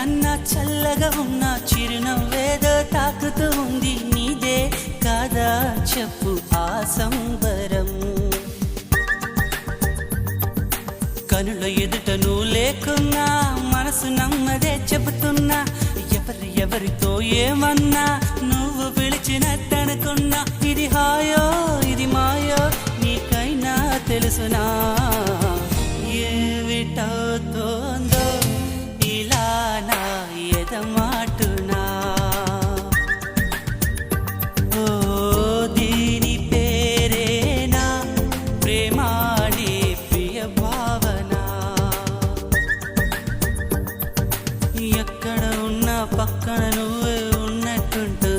కన్నా చల్లగా ఉన్న చిరునవ్వేదో తాకుతూ ఉంది నీదే కాదా చెప్పు ఆ సంబరం కనుల ఎదుట నువ్వు లేకున్నా మనసు నమ్మదే చెబుతున్నా ఎవరితో ఏమన్నా నువ్వు పిలిచినట్టనుకున్నా ఇది హాయో ఇది మాయో నీకైనా తెలుసునా ఏమిటవుతోందో ఇలా నా ఎదమాటునా ఓ దీని పేరేనా ప్రేమాడి ప్రియ భావన ఎక్కడ ఉన్నా పక్కన నువ్వే ఉన్నట్టుంటూ